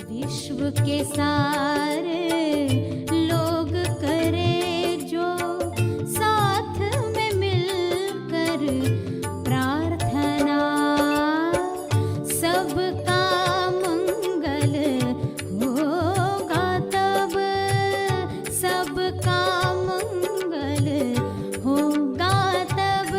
विश्व के सारे लोग करे जो साथ में मिलकर प्रार्थना, सबका मंगल होगा तब, सबका मंगल होगा तब,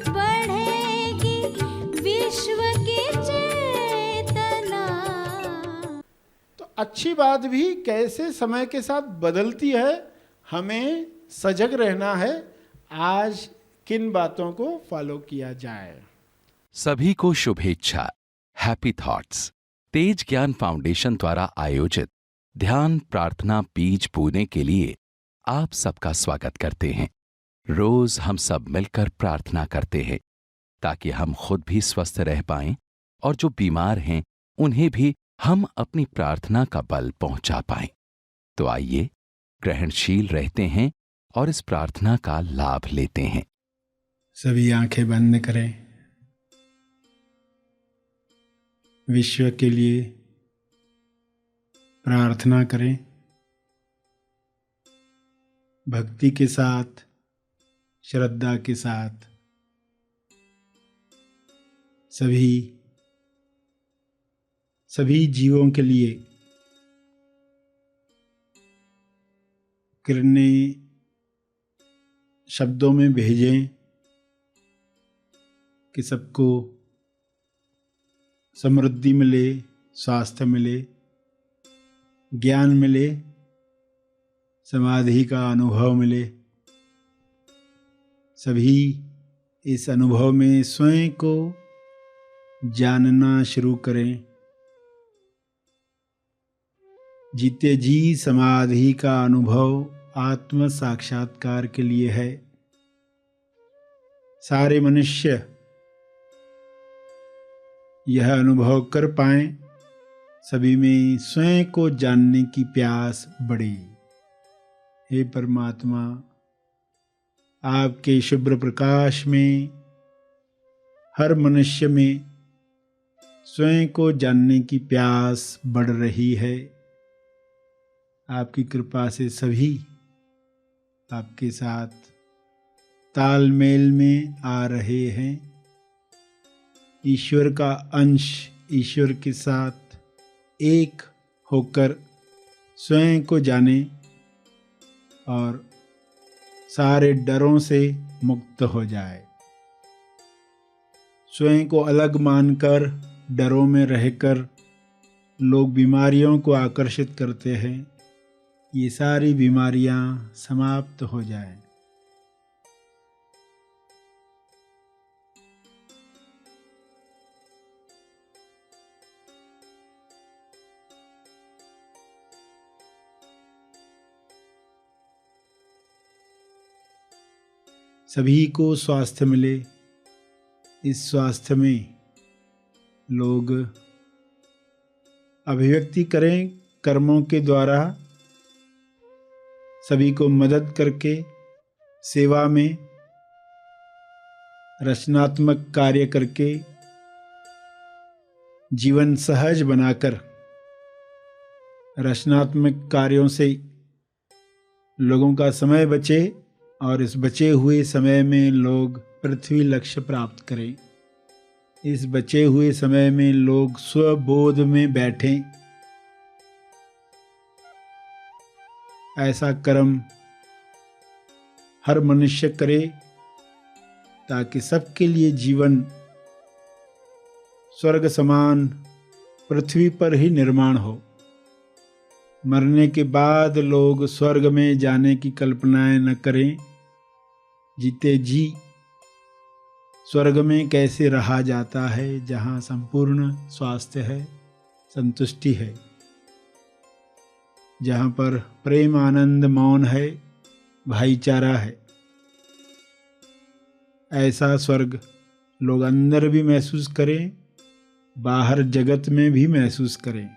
बढ़ेगी विश्व की चेतना। तो अच्छी बात भी कैसे समय के साथ बदलती है, हमें सजग रहना है। आज किन बातों को फॉलो किया जाए। सभी को शुभेच्छा। हैप्पी थॉट्स तेज ज्ञान फाउंडेशन द्वारा आयोजित ध्यान प्रार्थना बीज बोने के लिए आप सबका स्वागत करते हैं। रोज हम सब मिलकर प्रार्थना करते हैं ताकि हम खुद भी स्वस्थ रह पाएं और जो बीमार हैं उन्हें भी हम अपनी प्रार्थना का बल पहुंचा पाएं। तो आइए ग्रहणशील रहते हैं और इस प्रार्थना का लाभ लेते हैं। सभी आंखें बंद करें। विश्व के लिए प्रार्थना करें, भक्ति के साथ, श्रद्धा के साथ। सभी जीवों के लिए किरणें शब्दों में भेजें कि सबको समृद्धि मिले, स्वास्थ्य मिले, ज्ञान मिले, समाधि का अनुभव मिले। सभी इस अनुभव में स्वयं को जानना शुरू करें। जीते जी समाधि का अनुभव आत्म साक्षात्कार के लिए है। सारे मनुष्य यह अनुभव कर पाएं, सभी में स्वयं को जानने की प्यास बढ़े। हे परमात्मा, आपके शुभ्र प्रकाश में हर मनुष्य में स्वयं को जानने की प्यास बढ़ रही है। आपकी कृपा से सभी आपके साथ तालमेल में आ रहे हैं। ईश्वर का अंश ईश्वर के साथ एक होकर स्वयं को जाने और सारे डरों से मुक्त हो जाए। स्वयं को अलग मानकर डरों में रहकर लोग बीमारियों को आकर्षित करते हैं। ये सारी बीमारियां समाप्त हो जाएं। सभी को स्वास्थ्य मिले। इस स्वास्थ्य में लोग अभिव्यक्ति करें कर्मों के द्वारा, सभी को मदद करके, सेवा में रचनात्मक कार्य करके, जीवन सहज बनाकर रचनात्मक कार्यों से लोगों का समय बचे और इस बचे हुए समय में लोग पृथ्वी लक्ष्य प्राप्त करें। इस बचे हुए समय में लोग स्वबोध में बैठें। ऐसा कर्म हर मनुष्य करे ताकि सबके लिए जीवन स्वर्ग समान पृथ्वी पर ही निर्माण हो। मरने के बाद लोग स्वर्ग में जाने की कल्पनाएं न करें। जीते जी स्वर्ग में कैसे रहा जाता है, जहाँ संपूर्ण स्वास्थ्य है, संतुष्टि है, जहाँ पर प्रेम, आनंद, मौन है, भाईचारा है। ऐसा स्वर्ग लोग अंदर भी महसूस करें, बाहर जगत में भी महसूस करें।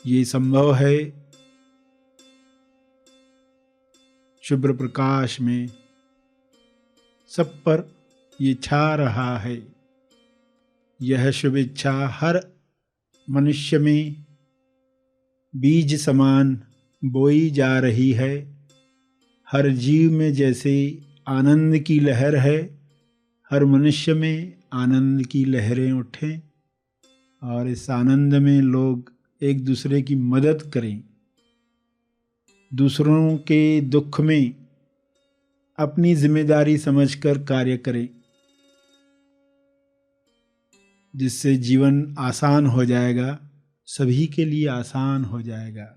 ये संभव है शुभ्र प्रकाश में सब पर ये छा रहा है। यह शुभ इच्छा हर मनुष्य में बीज समान बोई जा रही है। हर जीव में जैसे आनंद की लहर है, हर मनुष्य में आनंद की लहरें उठें और इस आनंद में लोग एक दूसरे की मदद करें, दूसरों के दुख में अपनी जिम्मेदारी समझकर कार्य करें, जिससे जीवन आसान हो जाएगा, सभी के लिए आसान हो जाएगा।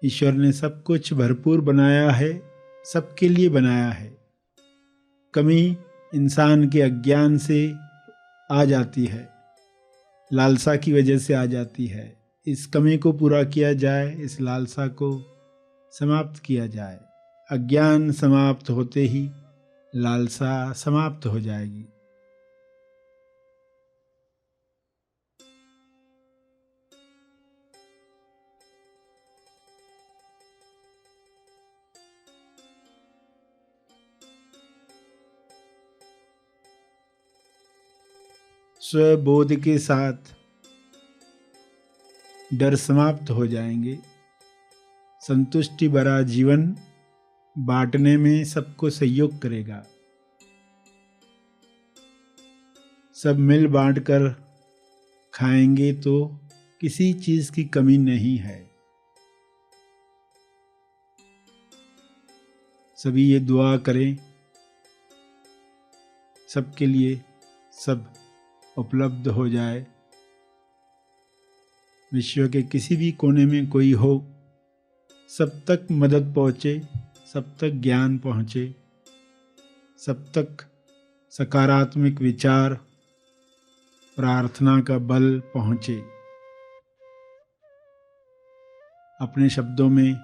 ईश्वर ने सब कुछ भरपूर बनाया है, सबके लिए बनाया है। कमी इंसान के अज्ञान से आ जाती है, लालसा की वजह से आ जाती है। इस कमी को पूरा किया जाए, इस लालसा को समाप्त किया जाए। अज्ञान समाप्त होते ही लालसा समाप्त हो जाएगी। स्वबोध के साथ डर समाप्त हो जाएंगे। संतुष्टि भरा जीवन बांटने में सबको सहयोग करेगा। सब मिल बांट कर खाएंगे तो किसी चीज की कमी नहीं है। सभी ये दुआ करें, सबके लिए सब उपलब्ध हो जाए। विश्व के किसी भी कोने में कोई हो, सब तक मदद पहुँचे, सब तक ज्ञान पहुँचे, सब तक सकारात्मक विचार, प्रार्थना का बल पहुँचे। अपने शब्दों में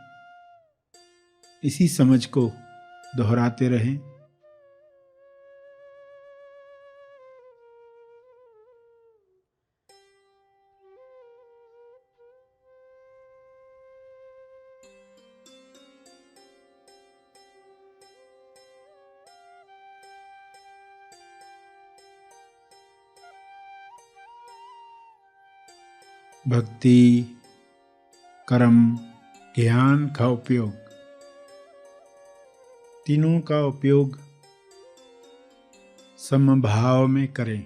इसी समझ को दोहराते रहें। भक्ति, कर्म, ज्ञान का उपयोग, तीनों का उपयोग समभाव में करें।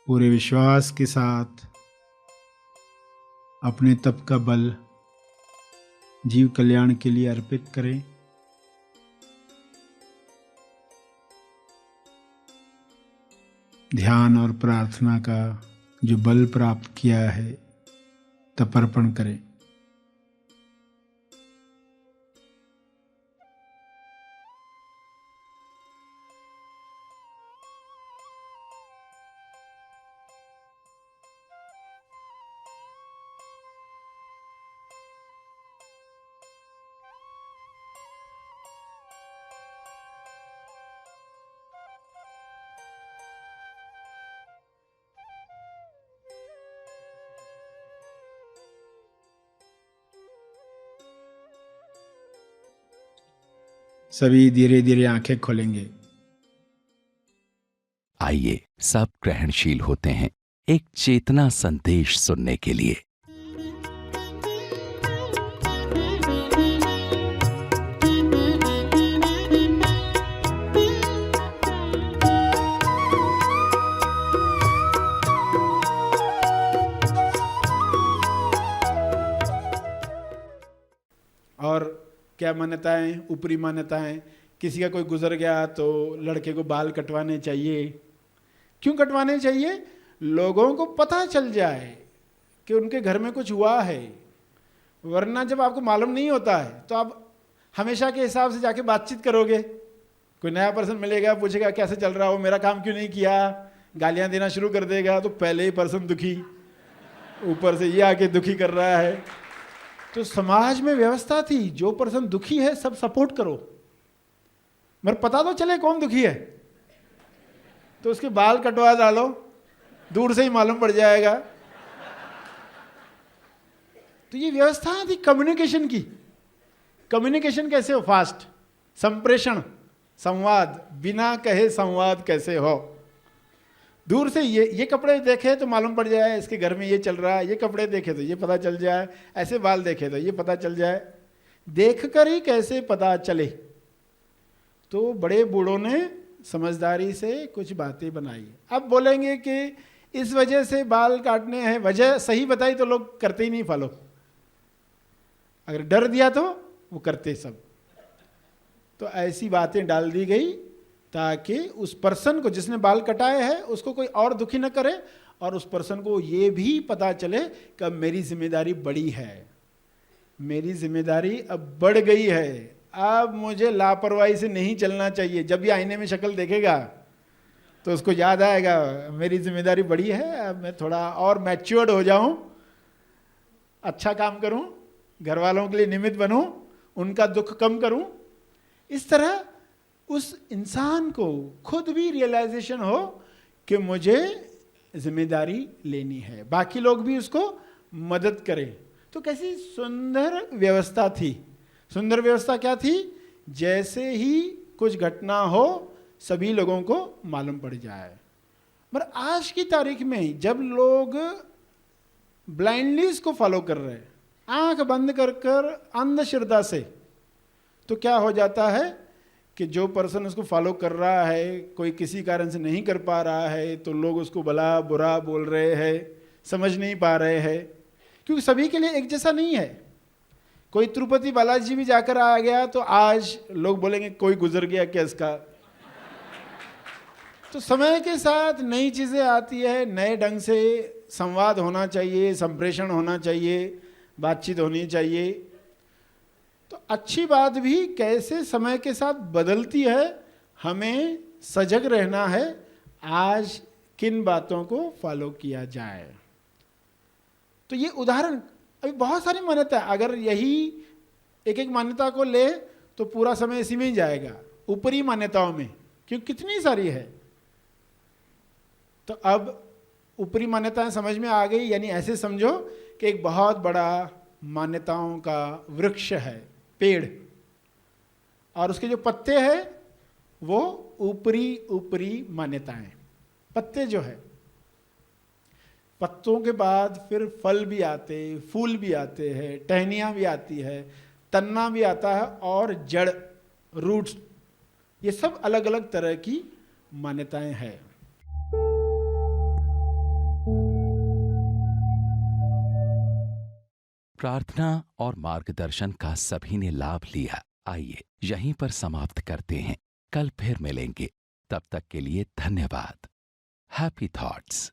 पूरे विश्वास के साथ अपने तप का बल जीव कल्याण के लिए अर्पित करें। ध्यान और प्रार्थना का जो बल प्राप्त किया है, तपर्पण करें। सभी धीरे धीरे आंखें खोलेंगे। आइए सब ग्रहणशील होते हैं एक चेतना संदेश सुनने के लिए। और क्या मान्यताएं, ऊपरी मान्यताएं, किसी का कोई गुजर गया तो लड़के को बाल कटवाने चाहिए। क्यों कटवाने चाहिए? लोगों को पता चल जाए कि उनके घर में कुछ हुआ है। वरना जब आपको मालूम नहीं होता है तो आप हमेशा के हिसाब से जाके बातचीत करोगे। कोई नया पर्सन मिलेगा, पूछेगा कैसे चल रहा हो, मेरा काम क्यों नहीं किया, गालियां देना शुरू कर देगा, तो पहले ही पर्सन दुखी, ऊपर से ये आके दुखी कर रहा है। तो समाज में व्यवस्था थी, जो पर्सन दुखी है सब सपोर्ट करो, मगर पता तो चले कौन दुखी है, तो उसके बाल कटवा डालो, दूर से ही मालूम पड़ जाएगा। तो ये व्यवस्था थी कम्युनिकेशन की। कम्युनिकेशन कैसे हो? फास्ट, संप्रेषण, संवाद, बिना कहे संवाद कैसे हो। दूर से ये कपड़े देखे तो मालूम पड़ जाए इसके घर में ये चल रहा है, ये कपड़े देखे तो ये पता चल जाए, ऐसे बाल देखे तो ये पता चल जाए। देखकर ही कैसे पता चले। तो बड़े बूढ़ों ने समझदारी से कुछ बातें बनाई। अब बोलेंगे कि इस वजह से बाल काटने हैं, वजह सही बताई तो लोग करते ही नहीं फॉलो। अगर डर दिया तो वो करते सब। तो ऐसी बातें डाल दी गई ताकि उस पर्सन को जिसने बाल कटाए हैं उसको कोई और दुखी न करे, और उस पर्सन को ये भी पता चले कि अब मेरी जिम्मेदारी बड़ी है, मेरी जिम्मेदारी अब बढ़ गई है, अब मुझे लापरवाही से नहीं चलना चाहिए। जब भी आईने में शक्ल देखेगा तो उसको याद आएगा मेरी जिम्मेदारी बड़ी है, अब मैं थोड़ा और मैच्योर्ड हो जाऊं, अच्छा काम करूं, घर वालों के लिए निमित्त बनूं, उनका दुख कम करूं। इस तरह उस इंसान को खुद भी रियलाइजेशन हो कि मुझे जिम्मेदारी लेनी है, बाकी लोग भी उसको मदद करें। तो कैसी सुंदर व्यवस्था थी। सुंदर व्यवस्था क्या थी? जैसे ही कुछ घटना हो सभी लोगों को मालूम पड़ जाए। पर आज की तारीख में जब लोग ब्लाइंडली इसको फॉलो कर रहे हैं, आंख बंद कर कर अंधश्रद्धा से, तो क्या हो जाता है कि जो पर्सन उसको फॉलो कर रहा है कोई किसी कारण से नहीं कर पा रहा है तो लोग उसको भला बुरा बोल रहे हैं, समझ नहीं पा रहे हैं, क्योंकि सभी के लिए एक जैसा नहीं है। कोई तिरुपति बालाजी भी जाकर आ गया तो आज लोग बोलेंगे कोई गुजर गया क्या इसका। तो समय के साथ नई चीज़ें आती है, नए ढंग से संवाद होना चाहिए, संप्रेषण होना चाहिए, बातचीत होनी चाहिए। तो अच्छी बात भी कैसे समय के साथ बदलती है, हमें सजग रहना है आज किन बातों को फॉलो किया जाए। तो ये उदाहरण, अभी बहुत सारी मान्यता है, अगर यही एक एक मान्यता को ले तो पूरा समय इसी में ही जाएगा, ऊपरी मान्यताओं में, क्योंकि कितनी सारी है। तो अब ऊपरी मान्यताएं समझ में आ गई, यानी ऐसे समझो कि एक बहुत बड़ा मान्यताओं का वृक्ष है, पेड़, और उसके जो पत्ते हैं वो ऊपरी ऊपरी मान्यताएं। पत्ते जो है, पत्तों के बाद फिर फल भी आते, फूल भी आते हैं, टहनियाँ भी आती है, तन्ना भी आता है, और जड़, रूट्स, ये सब अलग अलग तरह की मान्यताएं हैं। प्रार्थना और मार्गदर्शन का सभी ने लाभ लिया। आइए यहीं पर समाप्त करते हैं, कल फिर मिलेंगे। तब तक के लिए धन्यवाद। Happy thoughts.